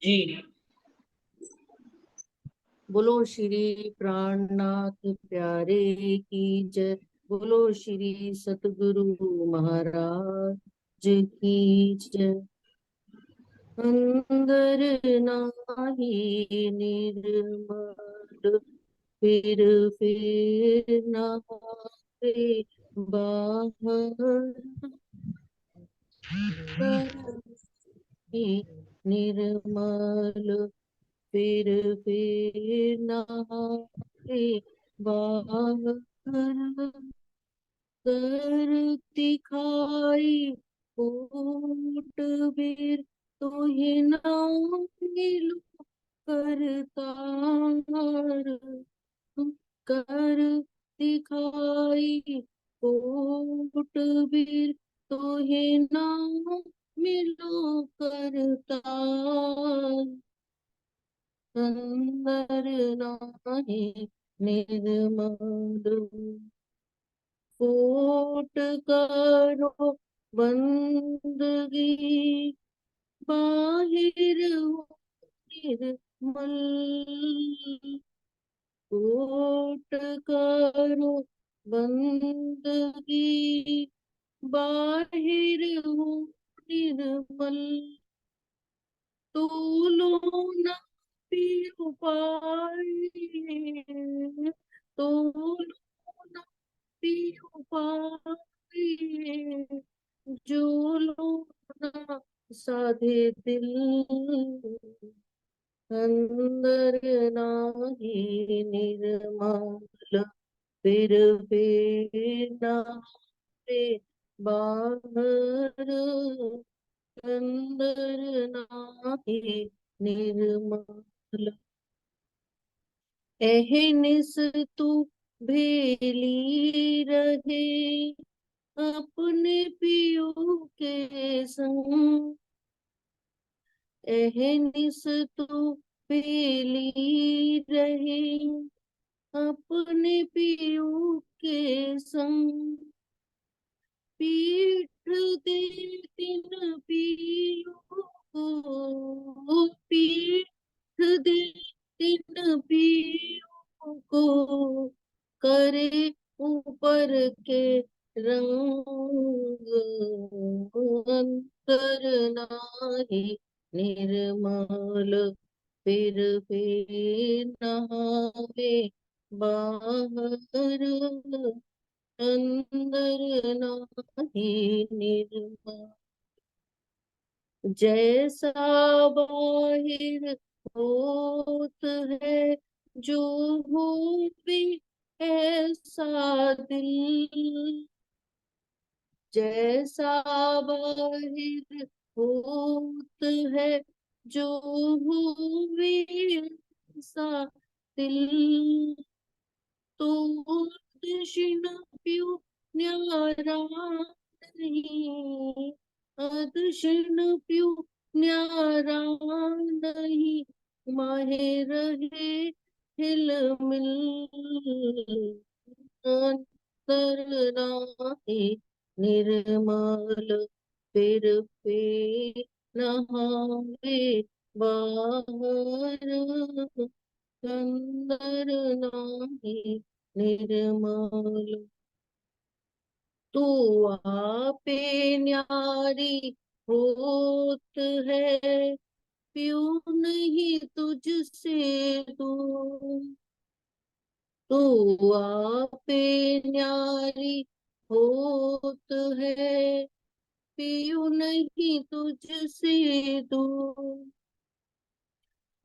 जी। बोलो श्री प्राणनाथ प्यारे की जय। बोलो श्री सतगुरु महाराज की जय। अंदर नाही निर्मल, फिर नहावे बाहर। अंदर ही निर्मल, फिर नहावे बाहर। कर दिखाई कोट बिर, तो ये नाम मिलो करतार। कर दिखाई कोट बिर, तो ये नाम मिलो करतार। अंदर नाही निर्मल, कोट करो बंदगी, बाहिर हो निर्मल। कोट करो बंदगी, बाहिर हो निर्मल। तोलो न पीओ पाए, तोलो न पीओ पाए, जो लो न साधे दिल। अंदर नाही निर्मल, फिर नावे बाहर। अंदर नाही निर्मल, एहनिस तू भेली रहे अपने पियो के संग। एहनिस तू भेली रहे अपने पियो के संग। पीठ दे तिन पियो को, पीठ दे तिन पियो को, करे ऊपर के रंग। अंतर नाही निर्मल, फिर नहावे बाहर। अंदर नाही निर्मल, जैसा बाहिर होत है, जो हो भी ऐसा दिल। जैसा बाहिर होत है, जो हो भी ऐसा दिल। तो दक्षिण प्यू न्यारा नहीं, दक्षिण प्यू न्यारा नहीं, माहे रहे हिल मिल। अंतर नाही निर्मल, फिर नहावे बाहर। अंदर नाही निर्मल, तू आपे न्यारी होत है, प्यू नहीं तुझसे दूर। तू आपे न्यारी होत है, प्यू नहीं तुझसे दूर।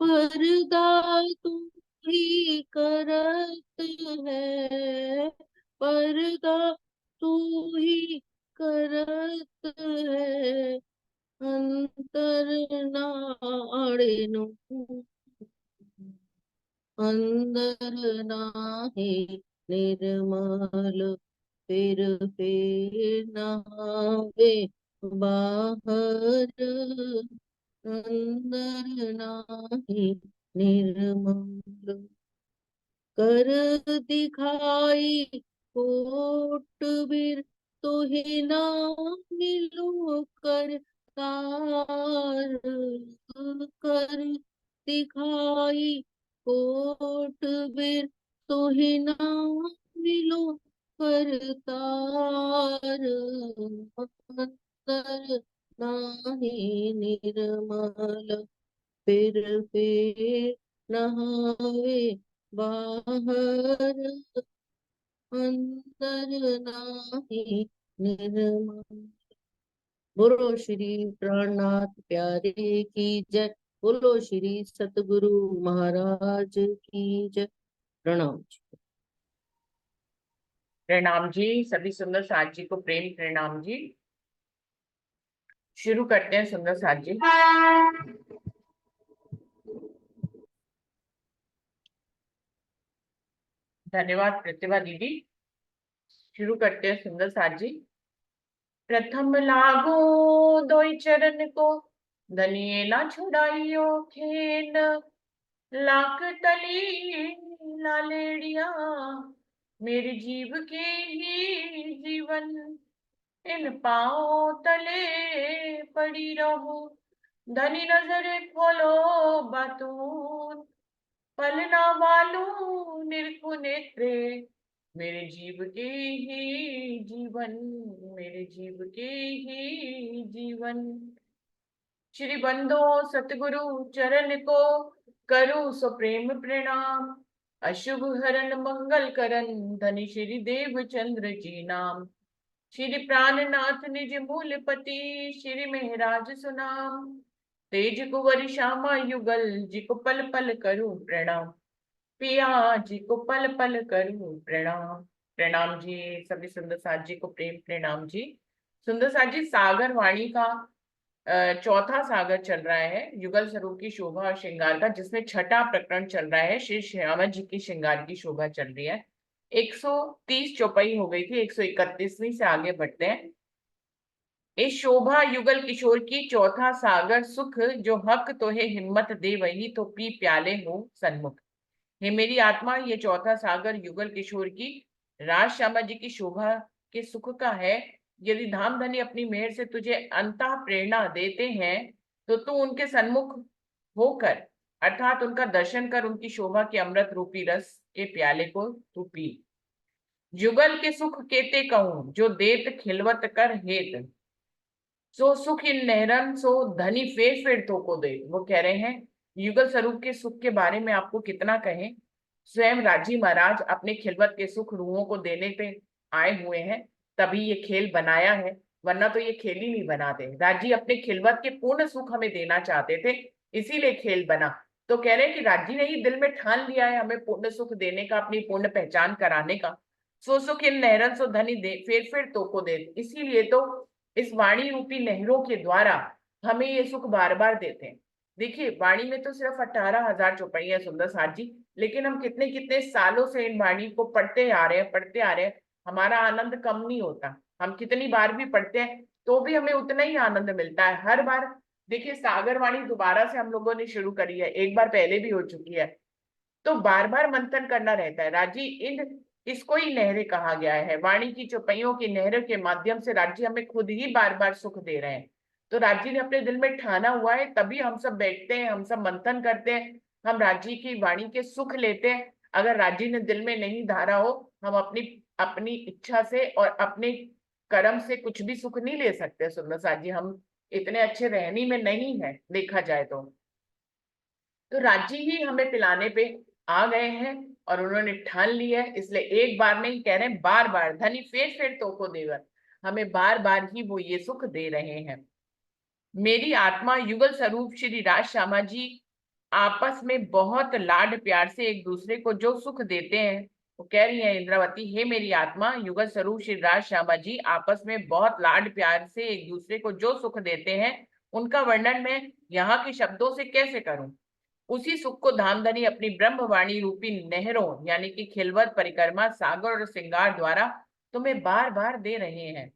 पर्दा तू ही करत है, पर्दा तू ही करत है। अंतर नाड़ेनु, अंदर नाही निर्मल, फिर नहावे बाहर। अंदर नाही निर्मल, कर दिखाई कोट बिर, तो ही ना मिलो कर तार। कर दिखाई कोट बिर तुहि ना मिलो करतार। अंतर नाही निर्मल फिर नहावे बाहर। अंतर नाही निर्मल। बोलो श्री प्राणनाथ प्यारे की जय। बोलो श्री सतगुरु महाराज की जय। प्रणाम। प्रणाम जी। सभी सुंदर साथ जी को प्रेम प्रणाम जी। शुरू करते हैं सुंदर साथ जी। धन्यवाद प्रतिभा दीदी। शुरू करते हैं सुंदर साथ जी। प्रथम लागो दोई चरण को, धनिये ना छुड़ाइयो खेन। लाख तली लालेड़िया, मेरी जीव के ही जीवन। इन पाँव तले पड़ी रहूं, धनी नजर खोलो बातून। पलना वालू निरखु नेत्रे, मेरे जीव के ही जीवन। मेरे जीव के ही जीवन। श्री बंदो सतगुरु चरण को, करूं सो प्रेम प्रणाम। अशुभ हरण मंगल करन, धनी श्री देव चंद्र जी नाम। श्री प्राणनाथ निज मूलपति, श्री महराज सुनाम। तेज कुंवर श्यामा युगल, जी को पल पल करूं प्रणाम। पिया जी को पल पल करूं प्रणाम। प्रणाम जी। सभी सुंदर साथ जी को प्रेम प्रणाम जी। सुंदर साथ जी, सागर वाणी का चौथा सागर चल रहा है, युगल स्वरूप की शोभा और श्रृंगार का, जिसमें छठा प्रकरण चल रहा है, श्री श्यामा जी की श्रृंगार की शोभा चल रही है। 130 चौपाई हो गई थी, 131वीं से आगे बढ़ते हैं। इस शोभा युगल किशोर की चौथा सागर सुख, जो हक तो है हिम्मत दे वही तो पी प्याले हो सन्मुख। हे मेरी आत्मा, ये चौथा सागर युगल किशोर की राज श्यामा जी की शोभा के सुख का है। यदि धाम धनी अपनी मेहर से तुझे अंतः प्रेरणा देते हैं, तो तू उनके सन्मुख होकर, अर्थात उनका दर्शन कर, उनकी शोभा के अमृत रूपी रस के प्याले को तू पी। युगल के सुख केते कहूं, जो देत खिलवत कर हेत। सो सुख इन नहरन सो धनी फेर फेर तो को दे। वो कह रहे हैं युगल स्वरूप के सुख के बारे में आपको कितना कहें। स्वयं राजी महाराज अपने खिलवत के सुख रूहों को देने पे आए हुए हैं, तभी ये खेल बनाया है, वरना तो ये खेल ही नहीं बनाते। राजी अपने खिलवत के पूर्ण सुख हमें देना चाहते थे, इसीलिए खेल बना। तो कह रहे हैं कि राजी ने ही दिल में ठान लिया है हमें पूर्ण सुख देने का, अपनी पूर्ण पहचान कराने का। सो सुख इन नहरन सो धनी दे फेर तो को दे। इसीलिए तो इस वाणी रूपी नहरों के द्वारा हमें ये सुख बार बार देते हैं। देखिए, वाणी में तो सिर्फ 18,000 चौपाई है सुंदर साथ जी, लेकिन हम कितने कितने सालों से इन वाणी को पढ़ते आ रहे हैं। हमारा आनंद कम नहीं होता। हम कितनी बार भी पढ़ते हैं तो भी हमें उतना ही आनंद मिलता है हर बार। देखिए, सागर वाणी दोबारा से हम लोगों ने शुरू करी है, एक बार पहले भी हो चुकी है, तो बार बार मंथन करना रहता है। राजी इन इसको ही नहरें कहा गया है। वाणी की चौपाइयों की नहरों के माध्यम से राज्य हमें खुद ही बार बार सुख दे रहे हैं। तो राज्य ने अपने दिल में ठाना हुआ है, तभी हम सब बैठते हैं, हम सब मंथन करते हैं, हम राज्य की वाणी के सुख लेते हैं। अगर राज्य ने दिल में नहीं धारा हो, हम अपनी अपनी इच्छा से और अपने कर्म से कुछ भी सुख नहीं ले सकते। सुंदर साथ जी, हम इतने अच्छे रहनी में नहीं है देखा जाए तो राजी ही हमें पिलाने पे आ गए हैं और उन्होंने ठान लिया है। इसलिए एक बार नहीं कह रहे, बार बार धनी फेर फेर तो को देवर, हमें बार बार ही वो ये सुख दे रहे हैं। मेरी आत्मा युगल स्वरूप श्री राज श्यामा जी आपस में बहुत लाड प्यार से एक दूसरे को जो सुख देते हैं, वो कह रही है इंद्रावती, हे मेरी आत्मा, युगल स्वरूप श्री राज श्यामा जी आपस में बहुत लाड प्यार से एक दूसरे को जो सुख देते हैं, उनका वर्णन मैं यहाँ के शब्दों से कैसे करूं। उसी सुख को धामधनी अपनी ब्रह्मवाणी रूपी नहरों यानी कि खिलवत, परिक्रमा, सागर और श्रृंगार द्वारा तुम्हें बार बार दे रहे हैं।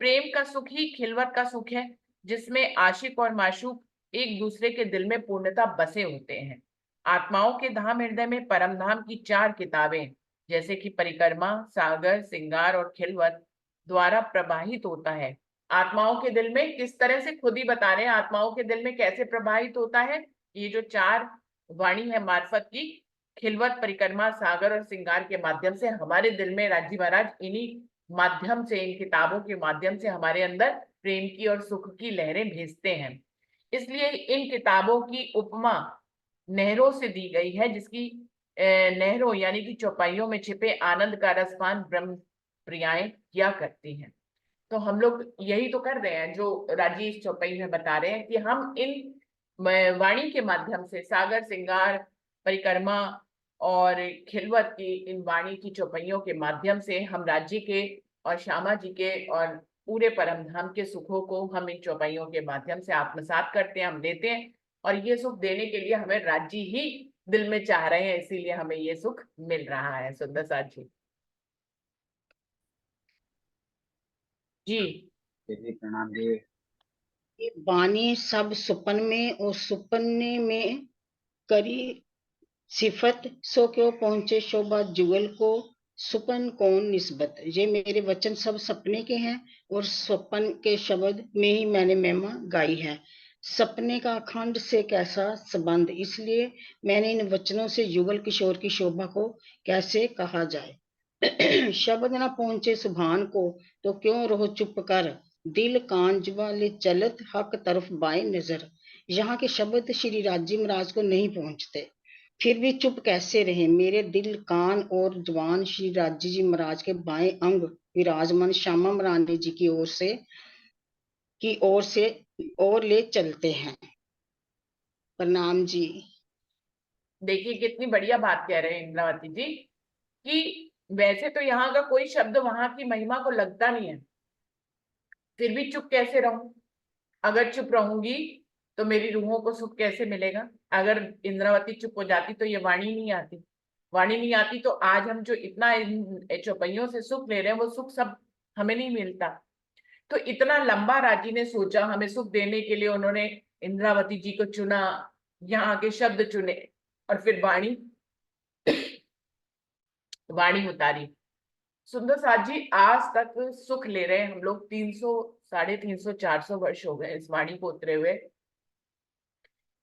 प्रेम का सुख ही खिलवत का सुख है, जिसमें आशिक और माशूक एक दूसरे के दिल में पूर्णता बसे होते हैं। आत्माओं के धाम हृदय में परम धाम की 4 किताबें जैसे कि परिक्रमा, सागर, श्रृंगार और खिलवत द्वारा प्रवाहित होता है। आत्माओं के दिल में किस तरह से खुद ही बता रहे हैं, आत्माओं के दिल में कैसे प्रवाहित होता है। ये जो 4 वाणी है मार्फत की खिलवत परिक्रमा सागर और श्रृंगार के माध्यम से हमारे दिल में राजी महाराज इन्हीं माध्यम से, इन किताबों के माध्यम से हमारे अंदर प्रेम की और सुख की लहरें भेजते हैं। इसलिए इन किताबों की उपमा नहरों से दी गई है, जिसकी नहरों यानी कि चौपाइयों में छिपे आनंद का रसपान ब्रह्म प्रियाएं किया करती हैं। तो हम लोग यही तो कर रहे हैं जो राजेश चौपई में बता रहे हैं कि हम इन वाणी के माध्यम से सागर श्रृंगार परिक्रमा और खिलवत की इन वाणी की चौपाइयों के माध्यम से हम राज्य के और श्यामा जी के और पूरे परम धाम के सुखों को हम इन चौपाइयों के माध्यम से आत्मसात करते हैं, हम लेते हैं। और ये सुख देने के लिए हमें राज्य ही दिल में चाह रहे हैं, इसीलिए हमें ये सुख मिल रहा है। सुंदर साथ जी। जी जी प्रणाम जी। ये बानी सब सुपन में और सुपने में करी सिफत, सो क्यों पहुंचे शोभा जुगल को, सुपन कौन निस्बत। ये मेरे वचन सब सपने के हैं और स्वपन के शब्द में ही मैंने महिमा गाई है। सपने का अखंड से कैसा संबंध, इसलिए मैंने इन वचनों से युगल किशोर की शोभा को कैसे कहा जाए। शब्द न पहुंचे सुभान को तो क्यों रहो चुप कर, दिल कान जुबा ले चलत हक तरफ बाएं नजर। यहाँ के शब्द श्री राजी महाराज को नहीं पहुंचते, फिर भी चुप कैसे रहे। मेरे दिल कान और जुबान श्री राजी जी महाराज के बाएं अंग विराजमान श्यामा महारानी जी की ओर से और ले चलते हैं। प्रणाम जी। देखिए कितनी बढ़िया बात कह रहे हैं इंद्रावती जी कि वैसे तो यहाँ का कोई शब्द वहां की महिमा को लगता नहीं है, फिर भी चुप कैसे रहूं। अगर चुप रहूंगी तो मेरी रूहों को सुख कैसे मिलेगा। अगर इंद्रावती चुप हो जाती तो ये वाणी नहीं आती, वाणी नहीं आती तो आज हम जो इतना इन चौपाइयों से सुख ले रहे हैं वो सुख सब हमें नहीं मिलता। तो इतना लंबा राजी ने सोचा, हमें सुख देने के लिए उन्होंने इंद्रावती जी को चुना, यहाँ के शब्द चुने और फिर वाणी वाणी उतारी। सुंदर साथ जी, आज तक सुख ले रहे हैं हम लोग 300 350 400 वर्ष हो गए इस वाणी को उतरे हुए।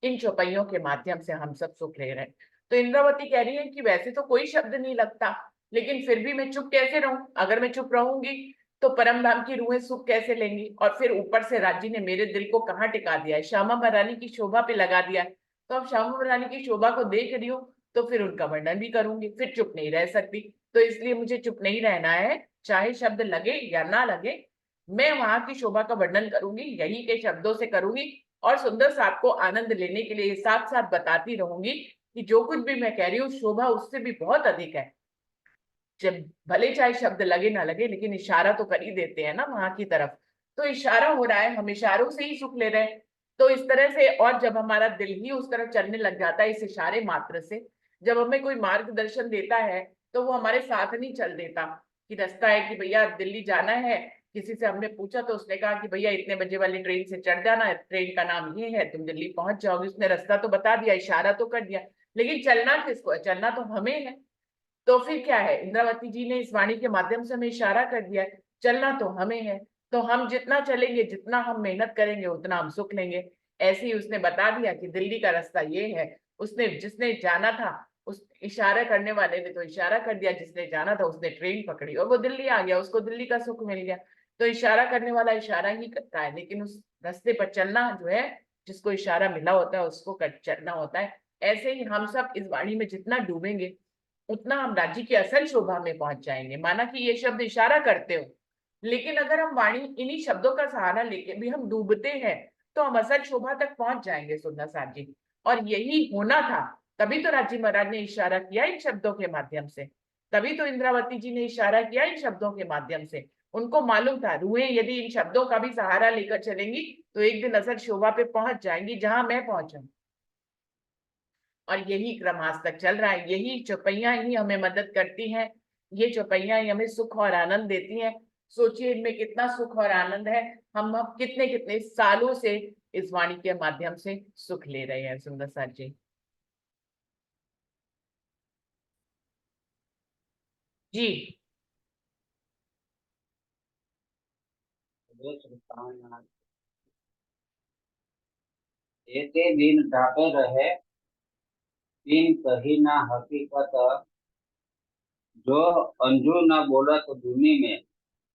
इन चौपाइयों के माध्यम से हम सब सुख ले रहे हैं। तो इंद्रावती कह रही है कि वैसे तो कोई शब्द नहीं लगता, लेकिन फिर भी मैं चुप कैसे रहूं। अगर मैं चुप रहूंगी तो परम धाम की रूहें सुख कैसे लेंगी। और फिर ऊपर से राजी ने मेरे दिल को कहाँ टिका दिया है, श्यामा महारानी की शोभा पे लगा दिया है। तो अब श्यामा महारानी की शोभा को देख रही हूँ तो फिर उनका वर्णन भी करूंगी, फिर चुप नहीं रह सकती। तो इसलिए मुझे चुप नहीं रहना है, चाहे शब्द लगे या ना लगे, मैं वहां की शोभा का वर्णन करूंगी, यही के शब्दों से करूंगी। और सुंदर साथ को आनंद लेने के लिए साथ साथ बताती रहूंगी कि जो कुछ भी मैं कह रही हूँ शोभा उससे भी बहुत अधिक है। जब भले चाहे शब्द लगे ना लगे, लेकिन इशारा तो कर ही देते हैं ना वहां की तरफ। तो इशारा हो रहा है, हम इशारों से ही सुख ले रहे हैं। तो इस तरह से, और जब हमारा दिल ही उस तरफ चलने लग जाता है इस इशारे मात्र से, जब हमें कोई मार्गदर्शन देता है तो वो हमारे साथ नहीं चल देता कि रास्ता है कि भैया दिल्ली जाना है। किसी से हमने पूछा तो उसने कहा कि भैया इतने बजे वाली ट्रेन से चढ़ जाना है, ट्रेन का नाम ये है, तुम दिल्ली पहुंच जाओगे। उसने रास्ता तो बता दिया, इशारा तो कर दिया, लेकिन चलना किसको है, चलना तो हमें है। तो फिर क्या है, इंद्रावती जी ने इस वाणी के माध्यम से हमें इशारा कर दिया है, चलना तो हमें है। तो हम जितना चलेंगे, जितना हम मेहनत करेंगे, उतना हम सुख लेंगे। ऐसे ही उसने बता दिया कि दिल्ली का रास्ता ये है। उसने जिसने जाना था, उस इशारा करने वाले ने तो इशारा कर दिया, जिसने जाना था उसने ट्रेन पकड़ी और वो दिल्ली आ गया, उसको दिल्ली का सुख मिल गया। तो इशारा करने वाला इशारा ही करता है, लेकिन उस रास्ते पर चलना जो है, जिसको इशारा मिला होता है उसको चलना होता है। ऐसे ही हम सब इस वाणी में जितना डूबेंगे उतना हम राज्य की असल शोभा में पहुंच जाएंगे। माना कि ये शब्द इशारा करते हो, लेकिन अगर हम वाणी इन्हीं शब्दों का सहारा लेके भी हम डूबते हैं तो हम असल शोभा तक पहुंच जाएंगे। सुंदर साथ जी, और यही होना था। तभी तो राजी महाराज ने इशारा किया इन शब्दों के माध्यम से, तभी तो इंद्रावती जी ने इशारा किया इन शब्दों के माध्यम से। उनको मालूम था रूहें यदि इन शब्दों का भी सहारा लेकर चलेंगी तो एक दिन असल शोभा पे पहुंच जाएंगी जहां मैं पहुंचा। और यही क्रम आज तक चल रहा है, यही चौपैया ही हमें मदद करती हैं, ये चौपैया ही हमें सुख और आनंद देती हैं। सोचिए इनमें कितना सुख और आनंद है। हम अब कितने कितने सालों से इस वाणी के माध्यम से सुख ले रहे हैं। सुंदर साथ जी। जी एते दिन ढाके रहे तीन कही ना हकीकत, जो अंजू न बोलत दुनी में,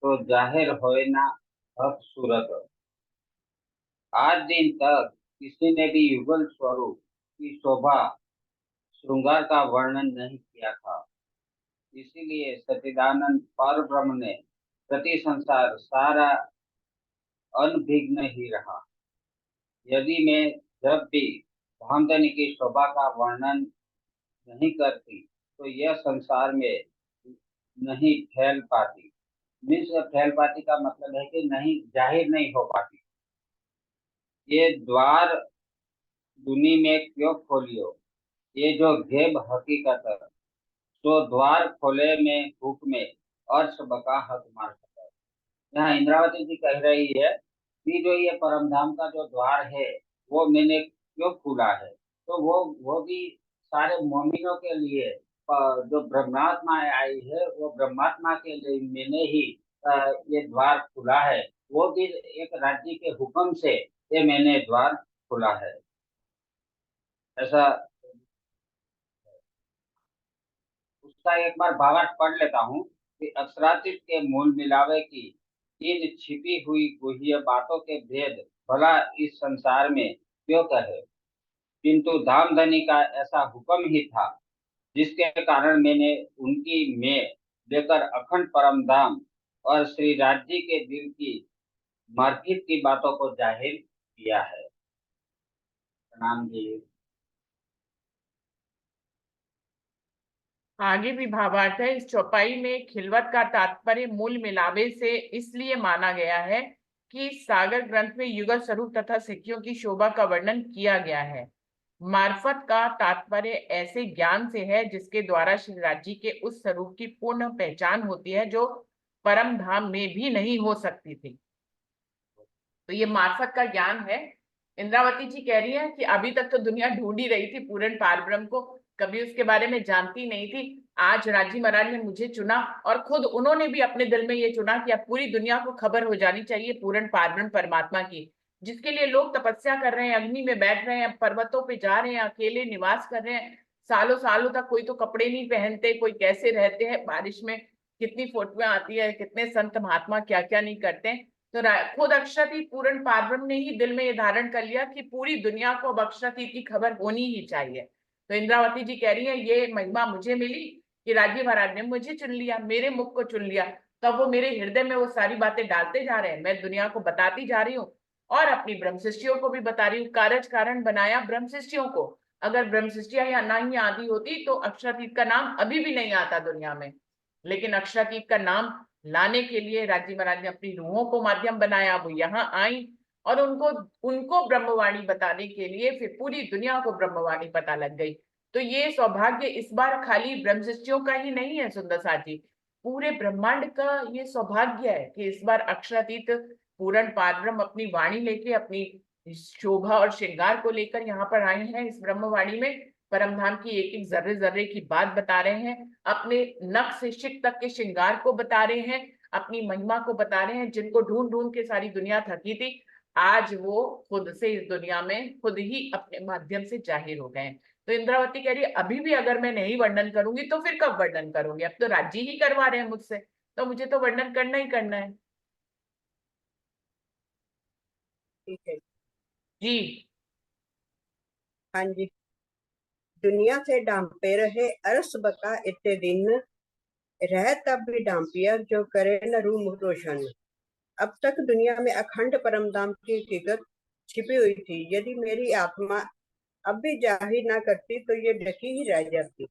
तो जाहिर होए ना हक सूरत। आज दिन तक किसी ने भी युगल स्वरूप की शोभा श्रृंगार का वर्णन नहीं किया था। इसीलिए सच्चिदानंद पर ब्रह्म ने प्रति संसार सारा अनभिघ्न ही रहा। यदि मैं जब भी धामधनी की शोभा का वर्णन नहीं करती, तो यह संसार में नहीं फैल पाती। मीन्स फैल पाती का मतलब है कि नहीं, जाहिर नहीं हो पाती। ये द्वार दुनी में क्यों खोलियो, ये जो घेब हकीकत, तो द्वार खोले में भूख में अर्श बका हक मार सके। यहाँ इंद्रावती जी कह रही है कि जो ये परम धाम का जो द्वार है, वो मैंने क्यों खोला है, तो वो भी सारे मोमिनों के लिए, जो ब्रह्मात्मा आई है वो ब्रह्मात्मा के लिए मैंने ही ये द्वार खुला है। वो भी एक राज्य के हुक्म से ये मैंने द्वार खुला है, ऐसा। उसका एक बार भावार्थ पढ़ लेता हूँ कि अक्षरातीत के मूल मिलावे की इन छिपी हुई गुह्य बातों के भेद भला इस संसार में क्यों कहे, किंतु धामधनी का ऐसा हुक्म ही था, जिसके कारण मैंने उनकी में लेकर अखंड परम धाम और श्री राज्य के दिल की मार्केट की बातों को जाहिर किया है। प्रणाम जी। आगे भी भावार्थ है। इस चौपाई में खिलवत का तात्पर्य मूल मिलावे से इसलिए माना गया है कि सागर ग्रंथ में युगल स्वरूप तथा सिक्कियों की शोभा का वर्णन किया गया है। मार्फत का तात्पर्य ऐसे ज्ञान से है जिसके द्वारा श्री राज्य के उस स्वरूप की पूर्ण पहचान होती है जो परम धाम में भी नहीं हो सकती थी। तो ये मार्फत का ज्ञान है। इंद्रावती जी कह रही है कि अभी तक तो दुनिया ढूंढ ही रही थी पूर्ण पारब्रह्म को, कभी उसके बारे में जानती नहीं थी। आज राजी महाराज ने मुझे चुना और खुद उन्होंने भी अपने दिल में ये चुना कि अब पूरी दुनिया को खबर हो जानी चाहिए पूर्ण पारब्रह्म परमात्मा की, जिसके लिए लोग तपस्या कर रहे हैं, अग्नि में बैठ रहे हैं, पर्वतों पे जा रहे हैं, अकेले निवास कर रहे हैं, सालों सालों तक कोई तो कपड़े नहीं पहनते, कोई कैसे रहते हैं बारिश में, कितनी फोटोएं आती है, कितने संत महात्मा क्या क्या नहीं करते हैं। तो खुद अक्षरातीत पूर्ण पारब्रह्म ने ही दिल में ये धारण कर लिया कि पूरी दुनिया को अब अक्षरातीत की खबर होनी ही चाहिए। तो इंद्रावती जी कह रही है ये महिमा मुझे मिली कि राजीव महाराज ने मुझे चुन लिया, मेरे मुख को चुन लिया, तब वो मेरे हृदय में वो सारी बातें डालते जा रहे हैं, मैं दुनिया को बताती जा रही हूँ और अपनी ब्रह्म शिष्यों को भी बता रही हूँ। कारज कारण बनाया ब्रह्म शिष्यों को। अगर ब्रह्म शिष्या या ना ही आदि होती तो अक्षरातीत का नाम अभी भी नहीं आता दुनिया में, लेकिन अक्षरातीत का नाम लाने के लिए राजी महाराज ने अपनी रूहों को माध्यम बनाया, वो यहाँ आई और उनको उनको ब्रह्मवाणी बताने के लिए फिर पूरी दुनिया को ब्रह्मवाणी पता लग गई। तो ये सौभाग्य इस बार खाली ब्रह्मशिष्यों का ही नहीं है सुंदर साथी, पूरे ब्रह्मांड का ये सौभाग्य है कि इस बार अक्षरातीत पूर्ण पारब्रह्म अपनी वाणी लेके, अपनी शोभा और श्रृंगार को लेकर यहाँ पर आए हैं। इस ब्रह्मवाणी में परमधाम की एक एक जर्रे जर्रे की बात बता रहे हैं, अपने नख से शिख तक के श्रृंगार को बता रहे हैं, अपनी महिमा को बता रहे हैं, जिनको ढूंढ ढूंढ के सारी दुनिया थकी थी, आज वो खुद से इस दुनिया में खुद ही अपने माध्यम से जाहिर हो गए हैं। तो इंद्रावती कह रही है अभी भी अगर मैं नहीं वर्णन करूंगी तो फिर कब वर्णन करूंगी, अब तो राज्य ही करवा रहे हैं मुझसे, तो मुझे तो वर्णन करना ही करना है। ठीक है। जी। हाँ जी। दुनिया से डांपे रहे अरस बका इतने दिन, रह तब भी डांपिया जो करे न रूम रोशन। अब तक दुनिया में अखंड परमधाम की हकीकत छिपी हुई थी, यदि मेरी आत्मा अब भी जाहिर ना करती तो ये ढकी ही रह जाती।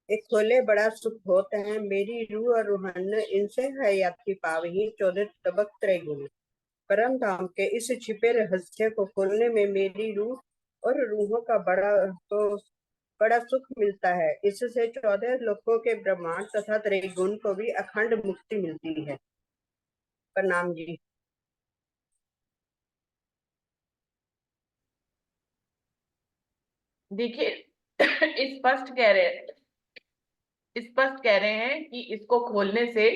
एक खोले बड़ा सुख होते हैं, मेरी रूह और रूहन इनसे है यात्री पावही 14 तबक त्रैगुण। परम धाम के इस छिपे रहस्य को खोलने में मेरी रूह और रूहों का बड़ा सुख मिलता है। इससे 14 लोकों के ब्रह्मांड तथा त्रैगुण को भी अखंड मुक्ति मिलती है। प्रणाम जी। देखिए स्पष्ट कह रहे हैं कि इसको खोलने से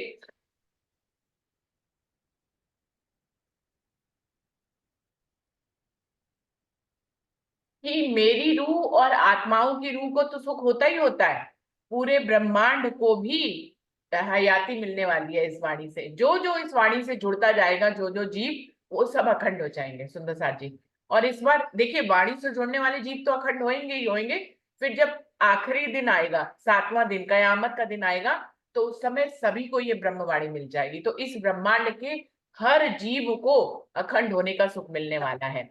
कि मेरी रूह और आत्माओं की रूह को तो सुख होता ही होता है, पूरे ब्रह्मांड को भी हयाती मिलने वाली है इस वाणी से। जो जो इस वाणी से जुड़ता जाएगा, जो जो जीव, वो सब अखंड हो जाएंगे सुंदर साथ जी। और इस बार देखिए, वाणी से जुड़ने वाले जीव तो अखंड होंगे ही होंगे। फिर जब आखिरी दिन आएगा, 7वां दिन, कयामत का दिन आएगा, तो उस समय सभी को ये ब्रह्मवाणी मिल जाएगी। तो इस ब्रह्मांड के हर जीव को अखंड होने का सुख मिलने वाला है।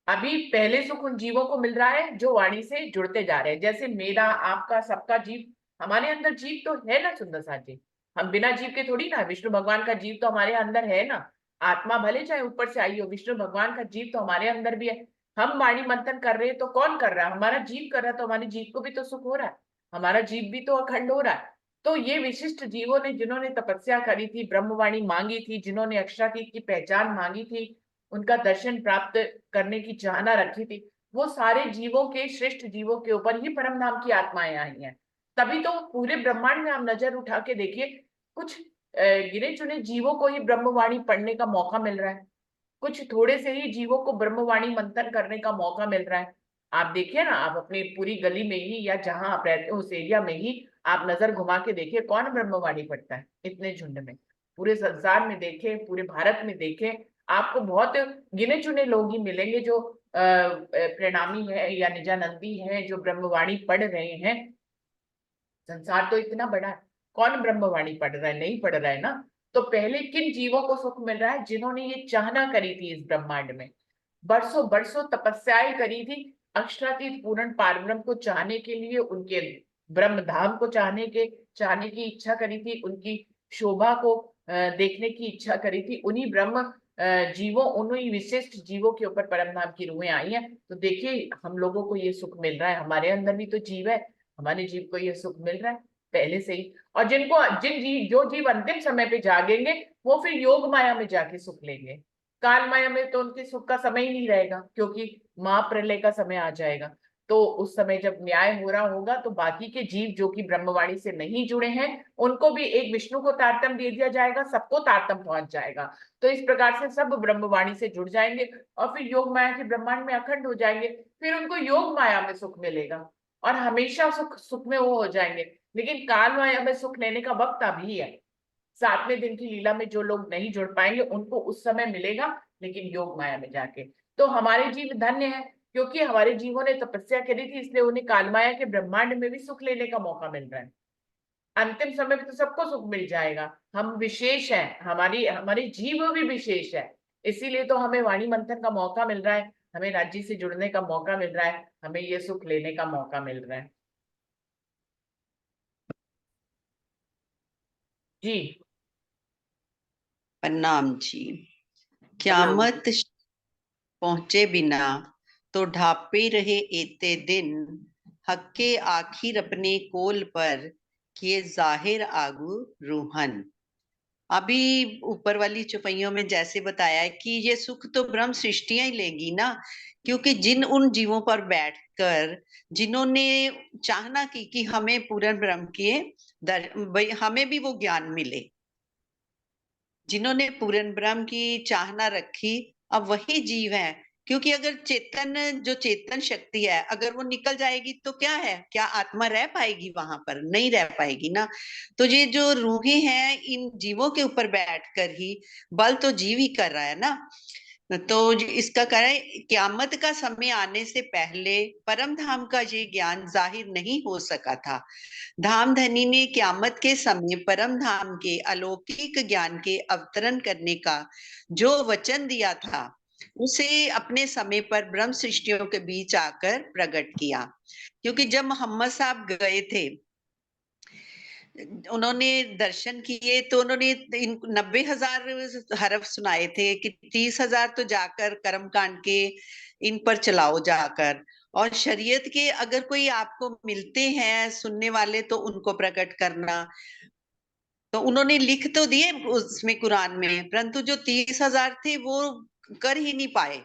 अभी पहले सुख उन जीवों को मिल रहा है जो वाणी से जुड़ते जा रहे हैं। जैसे मेरा, आपका, सबका जीव, हमारे अंदर जीव तो है ना सुंदर साथ जी। हम बिना जीव के थोड़ी ना, विष्णु भगवान का जीव तो हमारे अंदर है ना। आत्मा भले चाहे ऊपर से आई हो, विष्णु भगवान का जीव तो हमारे अंदर भी है। हम वाणी मंथन कर रहे हैं तो कौन कर रहा है? हमारा जीव कर रहा है। तो हमारे जीव को भी तो सुख हो रहा है, हमारा जीव भी तो अखंड हो रहा है। तो ये विशिष्ट जीवों ने, जिन्होंने तपस्या करी थी, ब्रह्मवाणी मांगी थी, जिन्होंने अक्षरातीत की पहचान मांगी थी, उनका दर्शन प्राप्त करने की चाहना रखी थी, वो सारे जीवों के, श्रेष्ठ जीवों के ऊपर ही परम धाम की आत्माएं आई हैं। तभी तो पूरे ब्रह्मांड में आप नजर उठा के देखिए, कुछ गिने चुने जीवों को ही ब्रह्मवाणी पढ़ने का मौका मिल रहा है, कुछ थोड़े से ही जीवों को ब्रह्मवाणी मंथन करने का मौका मिल रहा है। आप देखिए ना, आप अपनी पूरी गली में ही, या जहां आप रहते हो उस एरिया में ही आप नजर घुमा के देखिए, कौन ब्रह्मवाणी पढ़ता है इतने झुंड में? पूरे संसार में देखें, पूरे भारत में देखें, आपको बहुत गिने चुने लोग ही मिलेंगे जो प्रणामी है या निजानंदी है, जो ब्रह्मवाणी पढ़ रहे हैं। संसार तो इतना बड़ा है, कौन ब्रह्मवाणी पढ़ रहा है? नहीं पढ़ रहा है ना। तो पहले किन जीवों को सुख मिल रहा है? जिन्होंने ये चाहना करी थी इस ब्रह्मांड में, बरसों बरसों तपस्याएं करी थी अक्षरातीत पूर्ण पारब्रह्म को चाहने के लिए, उनके ब्रह्म धाम को चाहने की इच्छा करी थी, उनकी शोभा को देखने की इच्छा करी थी। उन्हीं ब्रह्म जीवों, उन्हीं विशिष्ट जीवों के ऊपर परम धाम की रूहें आई हैं। तो देखिए, हम लोगों को ये सुख मिल रहा है, हमारे अंदर भी तो जीव है, हमारे जीव को ये सुख मिल रहा है पहले से ही। और जो जीव अंतिम समय पे जागेंगे, वो फिर योग माया में जाके सुख लेंगे। काल माया में तो उनके सुख का समय ही नहीं रहेगा, क्योंकि महाप्रलय का समय आ जाएगा। तो उस समय जब न्याय हो रहा होगा, तो बाकी के जीव जो कि ब्रह्मवाणी से नहीं जुड़े हैं, उनको भी, एक विष्णु को तारतम्य दे दिया जाएगा, सबको तारतम्य पहुंच जाएगा। तो इस प्रकार से सब ब्रह्मवाणी से जुड़ जाएंगे और फिर योग माया के ब्रह्मांड में अखंड हो जाएंगे। फिर उनको योग माया में सुख मिलेगा और हमेशा सुख सुख में वो हो जाएंगे। लेकिन काल माया में सुख लेने का वक्त अभी है। 7वें दिन की लीला में जो लोग नहीं जुड़ पाएंगे, उनको उस समय मिलेगा, लेकिन योग माया में जाके। तो हमारे जीव धन्य है, क्योंकि हमारे जीवों ने तपस्या करी थी, इसलिए उन्हें काल माया के ब्रह्मांड में भी सुख लेने का मौका मिल रहा है। अंतिम समय में तो सबको सुख मिल जाएगा। हम विशेष हैं, हमारी हमारे जीव भी विशेष है, इसीलिए तो हमें वाणी मंथन का मौका मिल रहा है, हमें राज्य से जुड़ने का मौका मिल रहा है, हमें ये सुख लेने का मौका मिल रहा है। जी। प्रणाम जी। प्रणाम। क्यामत पहुंचे बिना तो ढापे रहे एते दिन, हक्के आखिर अपने कोल पर किए जाहिर आगू रूहन। अभी ऊपर वाली चौपाइयों में जैसे बताया है कि ये सुख तो ब्रह्म सृष्टियां ही लेगी ना, क्योंकि जिन उन जीवों पर बैठकर जिन्होंने चाहना की कि हमें पूर्ण ब्रह्म के हमें भी वो ज्ञान मिले, जिन्होंने पूर्ण ब्रह्म की चाहना रखी, अब वही जीव है। क्योंकि अगर जो चेतन शक्ति है, अगर वो निकल जाएगी तो क्या है, क्या आत्मा रह पाएगी वहां पर? नहीं रह पाएगी ना। तो ये जो रूहें हैं, इन जीवों के ऊपर बैठकर ही बल तो जीव ही कर रहा है ना। तो इसका कारण, क्यामत का समय आने से पहले परम धाम का ये ज्ञान जाहिर नहीं हो सका था। धामधनी ने क्यामत के समय परम धाम के अलौकिक ज्ञान के अवतरण करने का जो वचन दिया था, उसे अपने समय पर ब्रह्म सृष्टियों के बीच आकर प्रकट किया। क्योंकि जब मोहम्मद साहब गए थे, उन्होंने दर्शन किए, तो उन्होंने 90,000 हरफ सुनाए थे कि 30,000 तो जाकर कर्म कांड के इन पर चलाओ जाकर, और शरीयत के अगर कोई आपको मिलते हैं सुनने वाले तो उनको प्रकट करना। तो उन्होंने लिख तो दिए उसमें कुरान में, परंतु जो 30,000 थे वो कर ही नहीं पाए।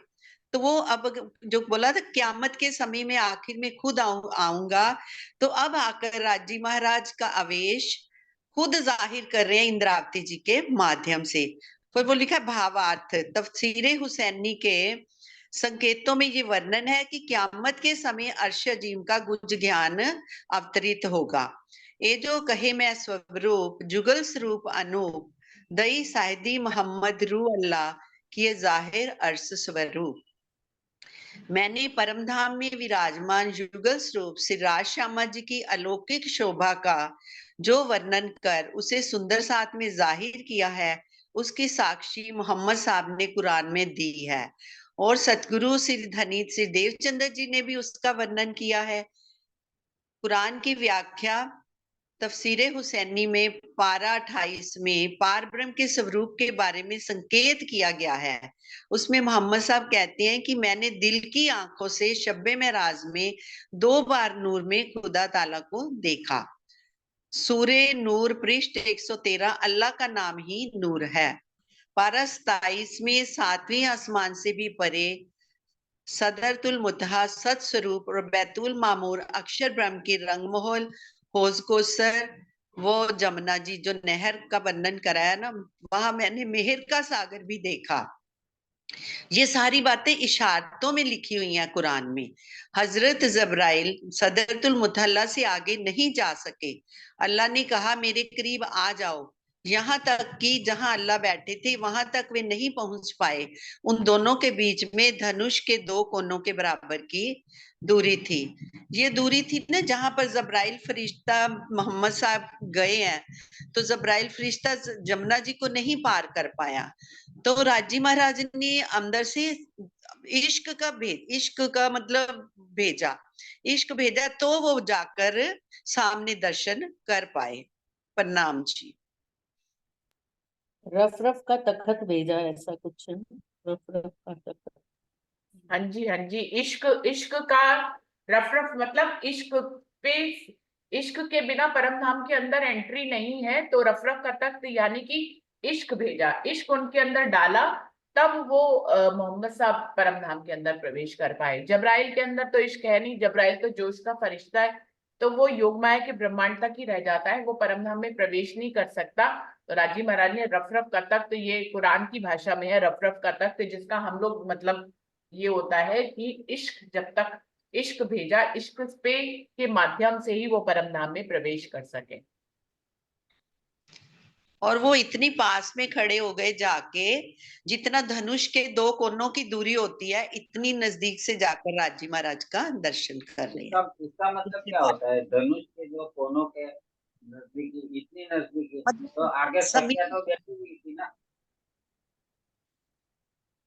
तो वो अब जो बोला था क्यामत के समय में आखिर में खुद आऊंगा, तो अब आकर राजी महाराज का आवेश खुद जाहिर कर रहे हैं इंद्रावती जी के माध्यम से। फिर वो लिखा भावार्थ तफसीरे हुसैनी के संकेतों में ये वर्णन है कि क़यामत के समय अर्श अजीम का गुज ज्ञान अवतरित होगा। ये जो कहे मैं स्वरूप जुगल स्वरूप अनूप दई साहिदी मोहम्मद रू अल्लाह किए जाहिर अर्श स्वरूप। मैंने परमधाम में विराजमान युगल स्वरूप सिराज श्यामा जी की अलौकिक शोभा का जो वर्णन कर उसे सुंदर साथ में जाहिर किया है, उसकी साक्षी मोहम्मद साहब ने कुरान में दी है। और सतगुरु श्री धनी श्री देवचंद्र जी ने भी उसका वर्णन किया है। कुरान की व्याख्या तफसीरे हुसैनी में पारा 28 में पार ब्रह्म के स्वरूप के बारे में संकेत किया गया है। उसमें मोहम्मद साहब कहते हैं कि मैंने दिल की आंखों से शब्बे मेराज में 2 बार नूर में खुदा ताला को देखा। सूरे नूर पृष्ठ 113 अल्लाह का नाम ही नूर है। पारा 27 में 7वें आसमान से भी परे सदरतुल मुतहा सत स्वरूप और बैतुल मामूर अक्षर ब्रह्म की रंगमोहल हौज कोसर वो जमुना जी जो नहर का वर्णन कराया ना, वहां मैंने मेहर का सागर भी देखा। ये सारी बातें इशारतों में लिखी हुई हैं कुरान में। हजरत जब्राइल सदरतुल मुतहल्ला से आगे नहीं जा सके। अल्लाह ने कहा मेरे करीब आ जाओ, यहाँ तक कि जहां अल्लाह बैठे थे वहां तक वे नहीं पहुंच पाए। उन दोनों के बीच में धनुष के 2 कोनों के बराबर की दूरी थी। ये दूरी थी ना जहां पर जब्राइल फरिश्ता मोहम्मद साहब गए हैं, तो जब्राइल फरिश्ता जमुना जी को नहीं पार कर पाया। तो राजी महाराज ने अंदर से इश्क का मतलब भेजा, इश्क भेजा तो वो जाकर सामने दर्शन कर पाए। प्रणाम जी। रफ रफ का तखत भेजा, ऐसा कुछ है ना? रफ रफ का तखत। हाँ जी, हाँ जी। इश्क इश्क का रफ रफ मतलब इश्क पे, इश्क के बिना परम धाम के अंदर एंट्री नहीं है। तो रफ रफ का तख्त यानी कि इश्क भेजा, इश्क उनके अंदर डाला, तब वो मोहम्मद साहब परम धाम के अंदर प्रवेश कर पाए। जब्राइल के अंदर तो इश्क है नहीं, जब्राइल तो जोश का फरिश्ता है, तो वो योग माया के ब्रह्मांड तक ही रह जाता है, वो परम धाम में प्रवेश नहीं कर सकता। तो राजी महाराज ने रफ रफ का तख्त, ये कुरान की भाषा में है रफ रफ का तख्त, जिसका हम लोग मतलब ये होता है कि इश्क, जब तक इश्क भेजा, इश्क पे के माध्यम से ही वो परम धाम में प्रवेश कर सके। और वो इतनी पास में खड़े हो गए जाके, जितना धनुष के 2 कोनों की दूरी होती है इतनी नजदीक से जाकर राजी महाराज का दर्शन कर रहे हैं। इसका मतलब क्या होता है? धनुष के 2 कोनों के नजदीकी, इतनी नजदीकी, तो मतलब आगे सभी सखिया तो बैठी हुई थी ना।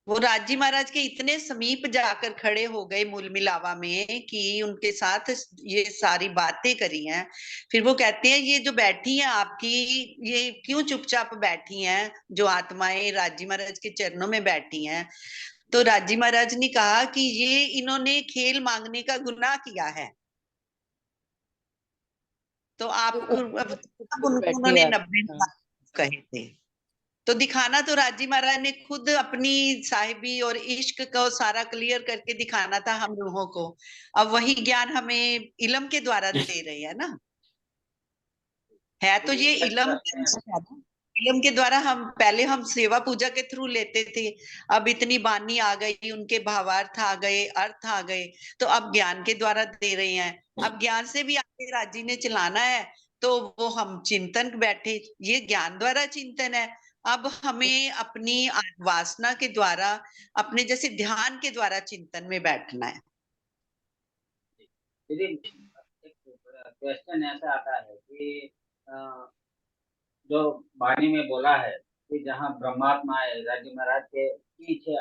वो राजी महाराज के इतने समीप जाकर खड़े हो गए मूल मिलावा में कि उनके साथ ये सारी बातें करी हैं। फिर वो कहते हैं ये जो बैठी हैं आपकी, ये क्यों चुपचाप बैठी हैं, जो आत्माएं राजी महाराज के चरणों में बैठी हैं। तो राजी महाराज ने कहा कि ये इन्होंने खेल मांगने का गुनाह किया है। तो आप तब बैठी उन्होंने आप। 90 हाँ। कहे थे। तो दिखाना तो राजी महाराज ने खुद अपनी साहिबी और इश्क को सारा क्लियर करके दिखाना था हम लोगों को। अब वही ज्ञान हमें इल्म के द्वारा दे रहे हैं ना। है तो ये इल्म इल्म के द्वारा, हम पहले हम सेवा पूजा के थ्रू लेते थे, अब इतनी बानी आ गई, उनके भावार्थ आ गए, अर्थ आ गए, तो अब ज्ञान के द्वारा दे रहे हैं। अब ज्ञान से भी आगे राजी ने चलाना है, तो वो हम चिंतन बैठे, ये ज्ञान द्वारा चिंतन है। अब हमें अपनी वासना के द्वारा, अपने जैसे ध्यान के द्वारा चिंतन में बैठना है। दीदी, एक क्वेश्चन ऐसा आता है कि अ, जो वाणी में बोला है कि जहाँ परमात्मा है राजी महाराज के पीछे,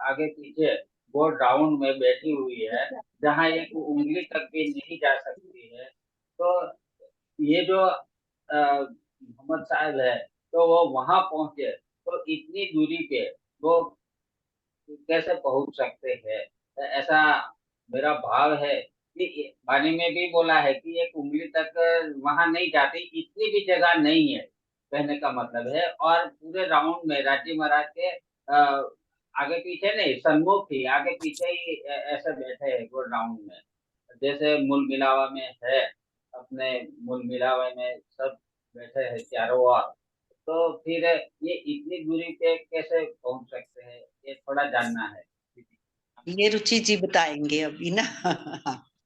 आगे पीछे वो राउंड में बैठी हुई है, जहाँ एक उंगली तक भी नहीं जा सकती है। तो ये जो मोहम्मद साहब है, तो वो वहां पहुंचे, तो इतनी दूरी पे वो कैसे पहुंच सकते हैं? ऐसा मेरा भाव है कि वाणी में भी बोला है कि एक उंगली तक वहां नहीं जाती, इतनी भी जगह नहीं है, कहने का मतलब है। और पूरे राउंड में राजी महाराज के आगे पीछे नहीं, सन्मुख ही, आगे पीछे ही ऐसे बैठे हैं वो राउंड में, जैसे मूल मिलावा में है। अपने मूल मिलावे में सब बैठे हैं चारों ओर। तो फिर ये इतनी दूरी पे कैसे पहुंच सकते हैं, ये थोड़ा जानना है। ये रुचि जी बताएंगे अभी ना।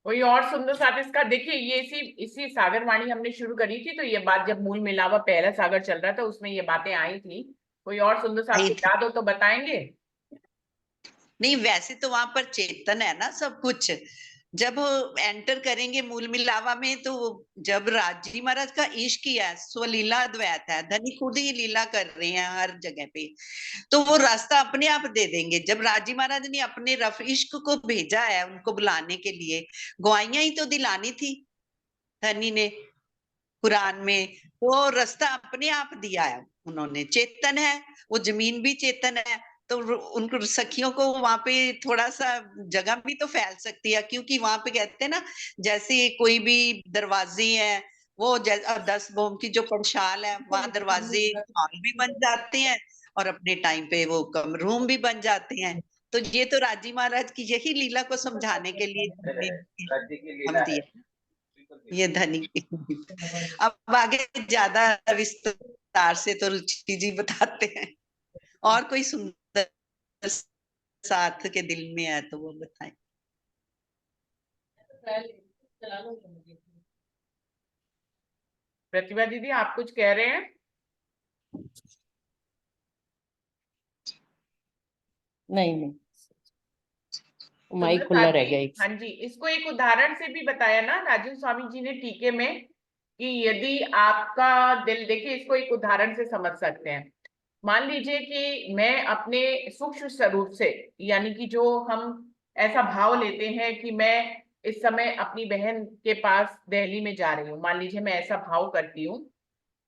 कोई और सुंदर साथ इसका देखिए, ये इसी इसी सागर वाणी हमने शुरू करी थी, तो ये बात जब मूल मिलावा पहला सागर चल रहा था उसमें ये बातें आई थी। कोई और सुंदर साथ आई को थी। याद हो तो बताएंगे। नहीं, वैसे तो वहां पर चेतन है ना सब कुछ। जब एंटर करेंगे मूल मिलावा में, तो जब राजी महाराज का इश्क ही है, स्वलीला अद्वैत है, धनी खुद ही लीला कर रहे हैं हर जगह पे, तो वो रास्ता अपने आप दे देंगे। जब राजी महाराज ने अपने रफ इश्क को भेजा है उनको बुलाने के लिए, गवाइयां ही तो दिलानी थी धनी ने कुरान में, वो रास्ता अपने आप दिया है उन्होंने। चेतन है, वो जमीन भी चेतन है, तो उनको सखियों को वहां पे थोड़ा सा जगह भी तो फैल सकती है, क्योंकि वहां पे कहते हैं ना, जैसे कोई भी दरवाजे हैं, वो 10 बोम की जो पंचाल है, वहां दरवाजे हॉल भी बन जाते हैं और अपने टाइम पे वो कम रूम भी बन जाते हैं। तो ये तो राजी महाराज की यही लीला को समझाने के लिए राज्य की हम लीला है। दिया ये धनी। अब आगे ज्यादा विस्तार से तो रुचि जी बताते हैं। और कोई सुंदर साथ के दिल में है तो वो बताएं। प्रतिभा दीदी आप कुछ कह रहे हैं? नहीं नहीं, माइक सुंदर खुला साथ रह जी, गया एक हाँ जी, इसको एक उदाहरण से भी बताया ना राजन स्वामी जी ने टीके में, कि यदि आपका दिल, देखिए इसको एक उदाहरण से समझ सकते हैं। मान लीजिए कि मैं अपने सूक्ष्म स्वरूप से, यानी कि जो हम ऐसा भाव लेते हैं कि मैं इस समय अपनी बहन के पास दिल्ली में जा रही हूँ, मान लीजिए मैं ऐसा भाव करती हूँ,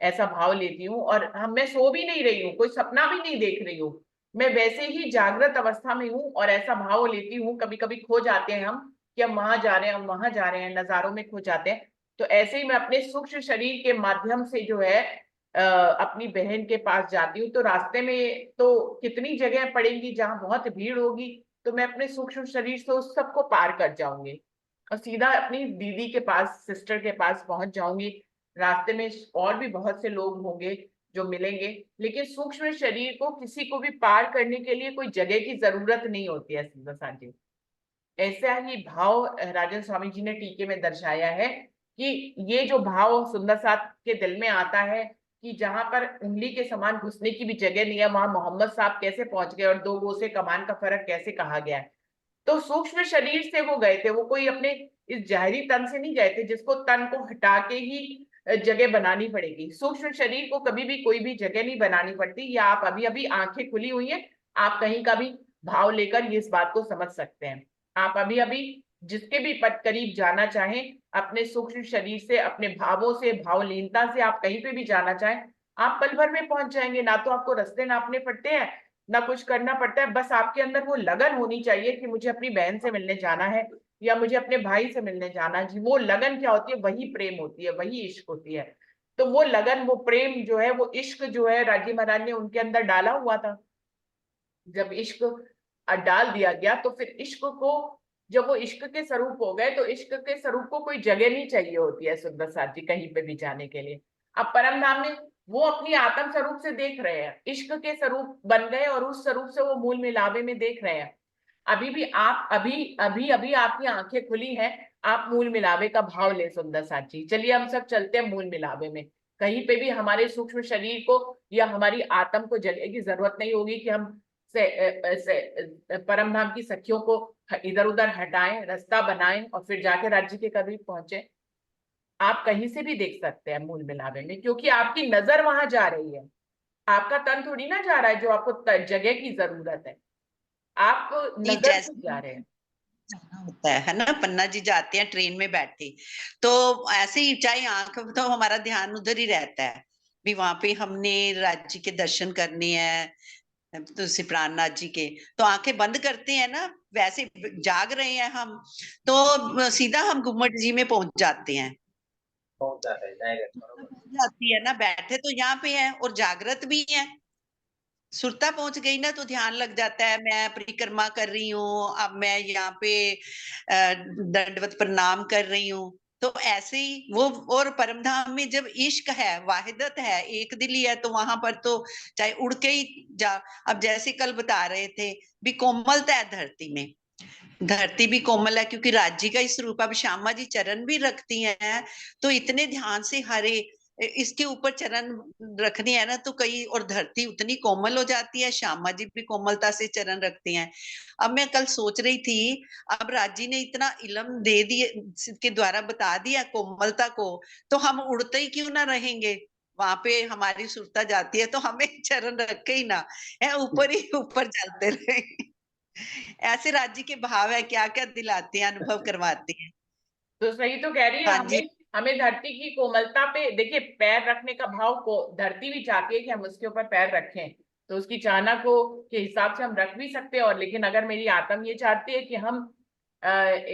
ऐसा भाव लेती हूँ, और मैं सो भी नहीं रही हूँ, कोई सपना भी नहीं देख रही हूँ, मैं वैसे ही जागृत अवस्था में हूँ और ऐसा भाव लेती हूँ। कभी कभी खो जाते हैं हम कि हम वहां जा रहे हैं, हम वहां जा रहे हैं, नजारों में खो जाते हैं। तो ऐसे ही मैं अपने सूक्ष्म शरीर के माध्यम से जो है अपनी बहन के पास जाती हूँ। तो रास्ते में तो कितनी जगह पड़ेंगी जहां बहुत भीड़ होगी, तो मैं अपने सूक्ष्म शरीर से उस सबको पार कर जाऊंगी और सीधा अपनी दीदी के पास, सिस्टर के पास पहुंच जाऊंगी। रास्ते में और भी बहुत से लोग होंगे जो मिलेंगे, लेकिन सूक्ष्म शरीर को किसी को भी पार करने के लिए कोई जगह की जरूरत नहीं होती है सुंदर साथ जी। ऐसा ही भाव राजन स्वामी जी ने टीके में दर्शाया है कि ये जो भाव सुंदर साथ के दिल में आता है कि जहां पर उंगली के समान घुसने की भी जगह नहीं है, वहां मोहम्मद साहब कैसे पहुंच गए और दो गो से कमान का फर्क कैसे कहा गया है। तो सूक्ष्म शरीर से वो गए थे, वो कोई अपने इस जाहिरी तन से नहीं गए थे जिसको तन को हटा के ही जगह बनानी पड़ेगी। सूक्ष्म शरीर को कभी भी कोई भी जगह नहीं बनानी पड़ती, या आप अभी अभी आंखें खुली हुई हैं, आप कहीं का भी भाव लेकर ये इस बात को समझ सकते हैं। आप अभी अभी जिसके भी पद करीब जाना चाहें, अपने सूक्ष्म शरीर से, अपने भावों से, भावलीनता से आप कहीं पे भी जाना चाहें, आप पल भर में पहुंच जाएंगे। ना तो आपको रास्ते नापने पड़ते हैं, ना कुछ करना पड़ता है, बस आपके अंदर वो लगन होनी चाहिए कि मुझे अपनी बहन से मिलने जाना है या मुझे अपने भाई से मिलने जाना है। जी, वो लगन क्या होती है? वही प्रेम होती है, वही इश्क होती है। तो वो लगन, वो प्रेम जो है, वो इश्क जो है, राजी महाराज ने उनके अंदर डाला हुआ था। जब इश्क डाल दिया गया तो फिर इश्क को, जब वो इश्क के स्वरूप हो गए, तो इश्क के स्वरूप को कोई जगह नहीं चाहिए होती है सुंदर साथ जी कहीं पे भी जाने के लिए। अब परम धाम में वो अपनी आत्म स्वरूप से देख रहे हैं, इश्क के स्वरूप बन गए और उस स्वरूप से वो मूल मिलावे में देख रहे हैं। अभी भी आप, अभी अभी अभी आपकी आंखें खुली हैं, आप मूल मिलावे का भाव ले सुंदर साथ जी। चलिए हम सब चलते हैं मूल मिलावे में। कहीं पे भी हमारे सूक्ष्म शरीर को या हमारी आत्म को जगह की जरूरत नहीं होगी कि हम परम धाम की सखियों को इधर उधर हटाएं, रास्ता बनाएं और फिर जाके राज्य के करीब पहुंचे। आप कहीं से भी देख सकते हैं मूल मिलावे में, क्योंकि आपकी नजर वहां जा रही है, आपका तन थोड़ी ना जा रहा है जो आपको जगह की जरूरत है, आप नहीं, नजर से जैसे जा रहे हैं। जाना होता है ना, पन्ना जी जाते हैं ट्रेन में बैठे, तो ऐसे ही चाहे आंख, तो हमारा ध्यान उधर ही रहता है भी वहां पे हमने राज्य के दर्शन करने हैं, तुलसी प्राणनाथ जी के, तो आंखें बंद करते हैं ना, वैसे जाग रहे हैं हम, तो सीधा हम गुम्मट जी में पहुंच जाते हैं। पहुंचा है डायरेक्ट, बरोबर। पहुंच जाती है ना, बैठे तो यहाँ पे है और जागृत भी है। सुरता पहुंच गई ना तो ध्यान लग जाता है, मैं परिक्रमा कर रही हूँ, अब मैं यहाँ पे दंडवत प्रणाम कर रही हूँ। तो ऐसे ही वो, और परमधाम में जब इश्क है, वाहिदत है, एक दिल ही है, तो वहां पर तो चाहे उड़ के ही जा। अब जैसे कल बता रहे थे भी कोमलता है धरती में, धरती भी कोमल है क्योंकि राज्य का ही स्वरूप। अब श्यामा जी चरण भी रखती हैं तो इतने ध्यान से हरे इसके ऊपर चरण रखने हैं ना, तो कई और धरती उतनी कोमल हो जाती है, श्यामा जी भी कोमलता से चरण रखती हैं। अब मैं कल सोच रही थी, अब राज्य ने इतना इल्म दे दिए के द्वारा बता दिया कोमलता को, तो हम उड़ते ही क्यों ना रहेंगे, वहां पे हमारी सुरता जाती है तो हमें चरण रखे ही ना, है ऊपर ही ऊपर चलते रहे। ऐसे राज्य के भाव है, क्या क्या दिलाते हैं, अनुभव करवाते हैं। तो सही तो कह रही है। हाँ जी। हमें हमें धरती की कोमलता पे देखिए, पैर रखने का भाव को धरती भी चाहती है कि हम उसके ऊपर पैर रखें, तो उसकी चाहना को के हिसाब से हम रख भी सकते हैं। और लेकिन अगर मेरी आत्मा ये चाहती है कि हम